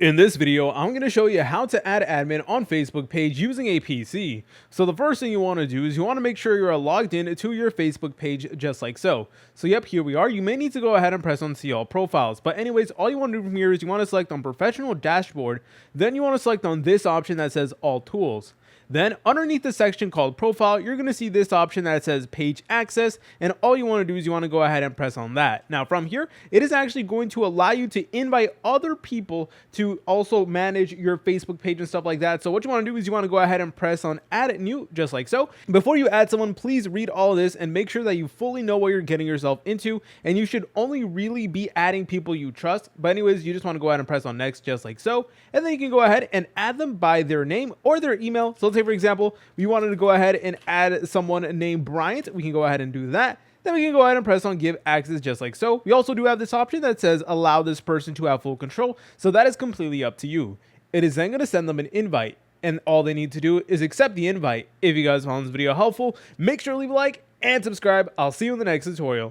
In this video, I'm going to show you how to add admin on Facebook page using a PC. So the first thing you want to do is you want to make sure you're logged in to your Facebook page just like so. So yep, here we are. You may need to go ahead and press on see all profiles. But anyways, all you want to do from here is you want to select on professional dashboard. Then you want to select on this option that says all tools. Then underneath the section called profile, you're going to see this option that says page access, and all you want to do is you want to go ahead and press on that. Now from here, it is actually going to allow you to invite other people to also manage your Facebook page and stuff like that. So what you want to do is you want to go ahead and press on add new just like so. Before you add someone, please read all of this and make sure that you fully know what you're getting yourself into, and you should only really be adding people you trust. But anyways, you just want to go ahead and press on next just like so, and then you can go ahead and add them by their name or their email. So let's say for example, we wanted to go ahead and add someone named Bryant. We can go ahead and do that. Then we can go ahead and press on give access just like so. We also do have this option that says allow this person to have full control. So that is completely up to you. It is then going to send them an invite, and all they need to do is accept the invite. If you guys found this video helpful, make sure to leave a like and subscribe. I'll see you in the next tutorial.